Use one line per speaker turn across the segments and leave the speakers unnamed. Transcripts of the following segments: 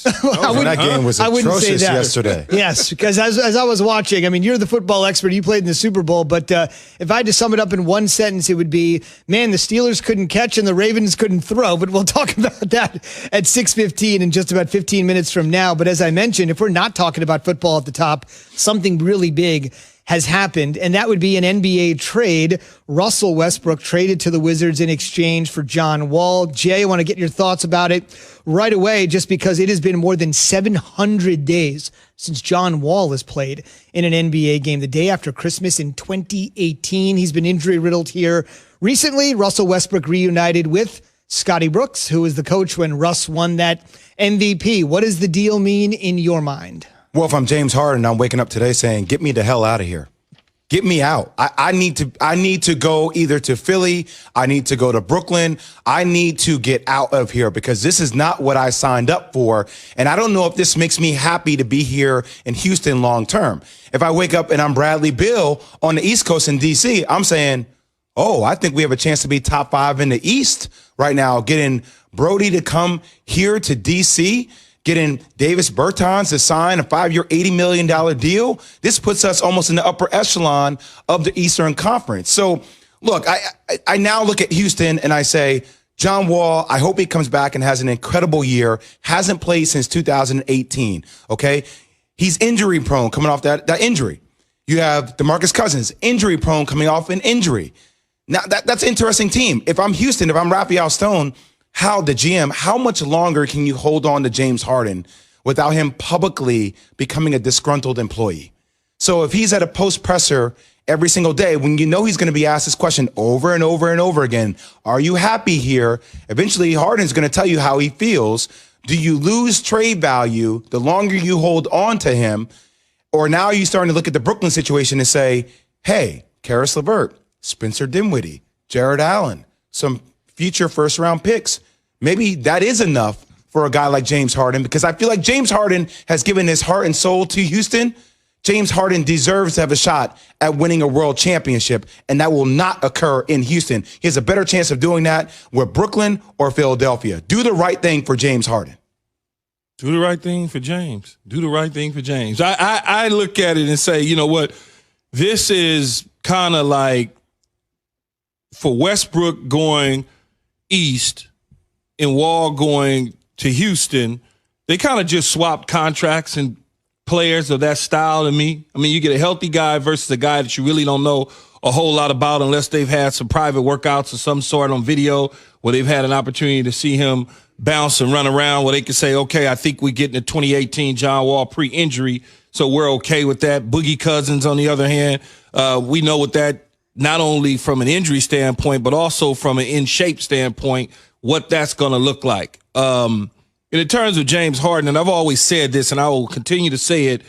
That game was atrocious yesterday.
Yes, because as I was watching, I mean, you're the football expert. You played in the Super Bowl. But if I had to sum it up in one sentence, it would be, man, the Steelers couldn't catch and the Ravens couldn't throw. But we'll talk about that at 6:15 in just about 15 minutes from now. But as I mentioned, if we're not talking about football at the top, something really big has happened, and that would be an NBA trade. Russell Westbrook traded to the Wizards in exchange for John Wall. Jay, I want to get your thoughts about it right away, just because it has been more than 700 days since John Wall has played in an NBA game, the day after Christmas in 2018. He's been injury-riddled here recently. Russell Westbrook reunited with Scotty Brooks, who was the coach when Russ won that MVP. What does the deal mean in your mind?
Well, if I'm James Harden, I'm waking up today saying, get me the hell out of here. Get me out. I need to go either to Philly. I need to go to Brooklyn. I need to get out of here because this is not what I signed up for. And I don't know if this makes me happy to be here in Houston long term. If I wake up and I'm Bradley Beal on the East Coast in D.C., I'm saying, oh, I think we have a chance to be top 5 in the East right now. Getting Brody to come here to D.C., getting Davis Bertans to sign a 5-year, $80 million deal. This puts us almost in the upper echelon of the Eastern Conference. So, look, I now look at Houston and I say, John Wall, I hope he comes back and has an incredible year. Hasn't played since 2018, okay? He's injury prone coming off that injury. You have DeMarcus Cousins, injury prone coming off an injury. Now, that's an interesting team. If I'm Houston, if I'm Raphael Stone, the GM, how much longer can you hold on to James Harden without him publicly becoming a disgruntled employee? So if he's at a post presser every single day, when you know he's going to be asked this question over and over and over again, are you happy here? Eventually, Harden's going to tell you how he feels. Do you lose trade value the longer you hold on to him? Or now are you starting to look at the Brooklyn situation and say, hey, Karis LeVert, Spencer Dinwiddie, Jared Allen, some future first-round picks. Maybe that is enough for a guy like James Harden, because I feel like James Harden has given his heart and soul to Houston. James Harden deserves to have a shot at winning a world championship, and that will not occur in Houston. He has a better chance of doing that with Brooklyn or Philadelphia. Do the right thing for James Harden.
Do the right thing for James. Do the right thing for James. I look at it and say, you know what? This is kind of like for Westbrook going east and Wall going to Houston, they kind of just swapped contracts and players of that style to me. I mean, you get a healthy guy versus a guy that you really don't know a whole lot about unless they've had some private workouts of some sort on video where they've had an opportunity to see him bounce and run around where they can say, okay, I think we're getting a 2018 John Wall pre-injury, so we're okay with that. Boogie Cousins, on the other hand, we know what that, not only from an injury standpoint, but also from an in-shape standpoint, what that's going to look like. In terms of James Harden, and I've always said this, and I will continue to say it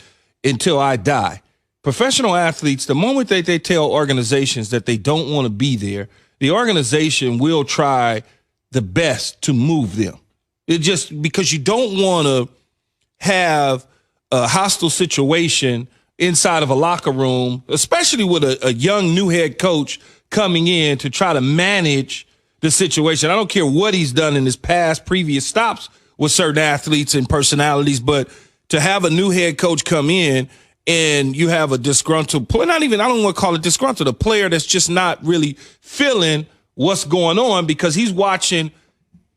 until I die, professional athletes, the moment that they tell organizations that they don't want to be there, the organization will try the best to move them. It just because you don't want to have a hostile situation inside of a locker room, especially with a young new head coach coming in to try to manage the situation. I don't care what he's done in his past previous stops with certain athletes and personalities, but to have a new head coach come in and you have a disgruntled player, I don't want to call it disgruntled, a player that's just not really feeling what's going on because he's watching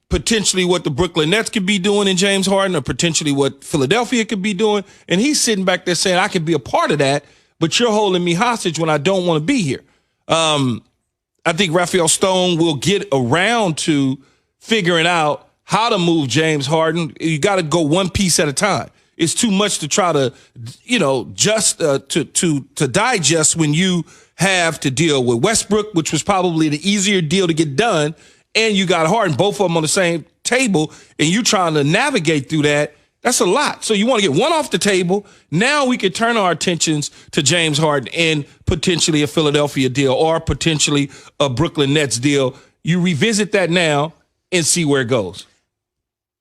potentially what the Brooklyn Nets could be doing in James Harden or potentially what Philadelphia could be doing. And he's sitting back there saying, I could be a part of that, but you're holding me hostage when I don't want to be here. I think Raphael Stone will get around to figuring out how to move James Harden. You got to go one piece at a time. It's too much to try to, just to digest when you have to deal with Westbrook, which was probably the easier deal to get done, and you got Harden, both of them on the same table, and you trying to navigate through that. That's a lot. So you want to get one off the table. Now we could turn our attentions to James Harden and potentially a Philadelphia deal or potentially a Brooklyn Nets deal. You revisit that now and see where it goes.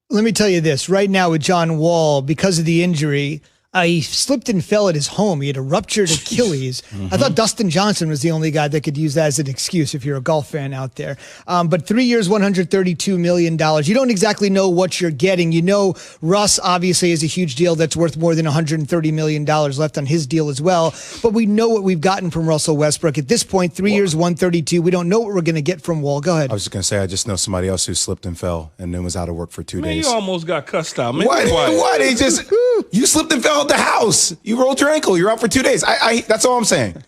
Let me tell you this. Right now with John Wall, because of the injury, He slipped and fell at his home. He had a ruptured Achilles. I thought Dustin Johnson was the only guy that could use that as an excuse if you're a golf fan out there. But 3 years, $132 million. You don't exactly know what you're getting. You know Russ obviously is a huge deal that's worth more than $130 million left on his deal as well. But we know what we've gotten from Russell Westbrook. At this point, 3 years, 132. We don't know what we're going to get from Wall. Go ahead.
I was just going to say, I just know somebody else who slipped and fell and then was out of work for 2 days.
You almost got cussed out. Man,
What? He just, you slipped and fell at the house. You rolled your ankle. You're out for 2 days. That's all I'm saying.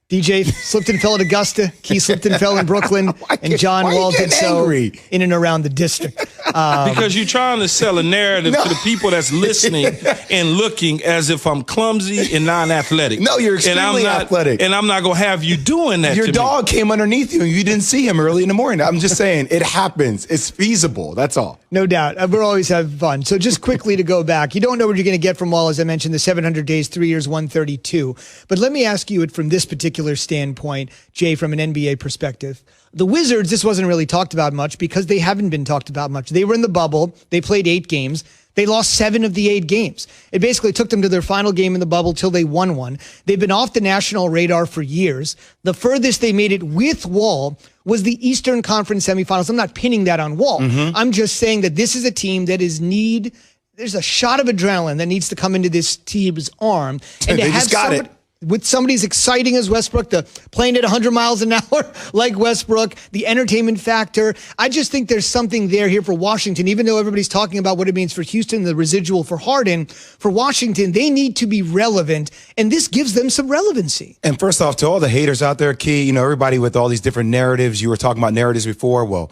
DJ slipped and fell at Augusta. Key slipped and fell in Brooklyn. And John Wall did so in and around the district.
Because you're trying to sell a narrative to the people that's listening and looking as if I'm clumsy and non-athletic.
No, you're extremely athletic.
And I'm not going to have you doing that.
Your dog came underneath you and you didn't see him early in the morning. I'm just saying it happens. It's feasible. That's all.
No doubt. We're always having fun. So just quickly to go back, you don't know what you're going to get from Wall, as I mentioned, the 700 days, 3 years, 132. But let me ask you it from this particular standpoint, Jay, from an NBA perspective. The Wizards, this wasn't really talked about much because they haven't been talked about much. They were in the bubble. They played 8 games. They lost 7 of the 8 games. It basically took them to their final game in the bubble till they won one. They've been off the national radar for years. The furthest they made it with Wall was the Eastern Conference semifinals. I'm not pinning that on Wall. I'm just saying that this is a team that there's a shot of adrenaline that needs to come into this team's arm. And
they just got it.
With somebody as exciting as Westbrook, playing at 100 miles an hour like Westbrook, the entertainment factor. I just think there's something here for Washington, even though everybody's talking about what it means for Houston, the residual for Harden. For Washington, they need to be relevant, and this gives them some relevancy.
And first off, to all the haters out there, Key, everybody with all these different narratives, you were talking about narratives before. Well,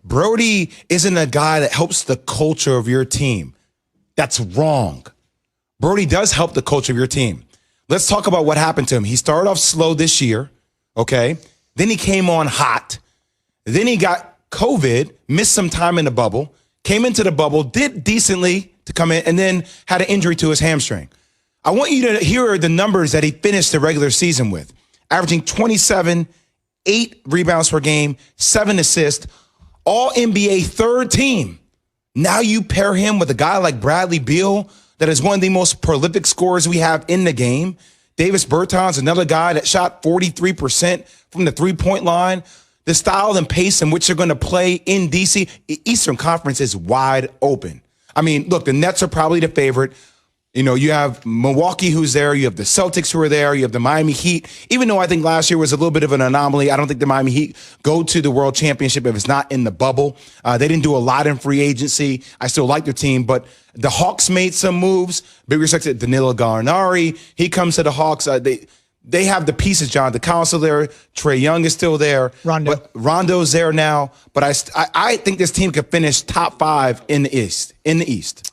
Brody isn't a guy that helps the culture of your team. That's wrong. Brody does help the culture of your team. Let's talk about what happened to him. He started off slow this year, okay? Then he came on hot. Then he got COVID, missed some time in the bubble, came into the bubble, did decently to come in, and then had an injury to his hamstring. I want you to hear the numbers that he finished the regular season with, averaging 27, 8 rebounds per game, 7 assists, all NBA third team. Now you pair him with a guy like Bradley Beal, that is one of the most prolific scorers we have in the game. Davis Bertans, another guy that shot 43% from the three-point line. The style and pace in which they're going to play in D.C., Eastern Conference is wide open. I mean, look, the Nets are probably the favorite. You have Milwaukee who's there. You have the Celtics who are there. You have the Miami Heat. Even though I think last year was a little bit of an anomaly, I don't think the Miami Heat go to the World Championship if it's not in the bubble. They didn't do a lot in free agency. I still like their team, but the Hawks made some moves. Big respect to Danilo Gallinari. He comes to the Hawks. They have the pieces, John. The council there. Trae Young is still there. Rondo's there now. But I think this team could finish top 5 in the East.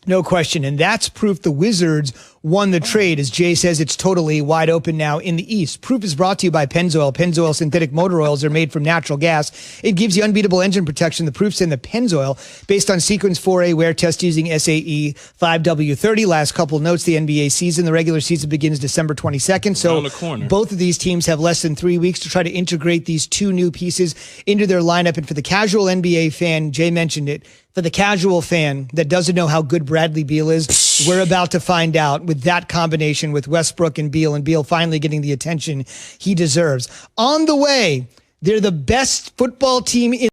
No question. And that's proof the Wizards won the trade. As Jay says, it's totally wide open now in the East. Proof is brought to you by Pennzoil. Pennzoil synthetic motor oils are made from natural gas. It gives you unbeatable engine protection. The proof's in the Pennzoil, based on Sequence 4A wear test using SAE 5W30. Last couple of notes, the NBA season, the regular season begins December 22nd. So both of these teams have less than 3 weeks to try to integrate these 2 new pieces into their lineup. And for the casual NBA fan, Jay mentioned it, for the casual fan that doesn't know how good Bradley Beal is, we're about to find out with that combination with Westbrook and Beal finally getting the attention he deserves. On the way, they're the best football team in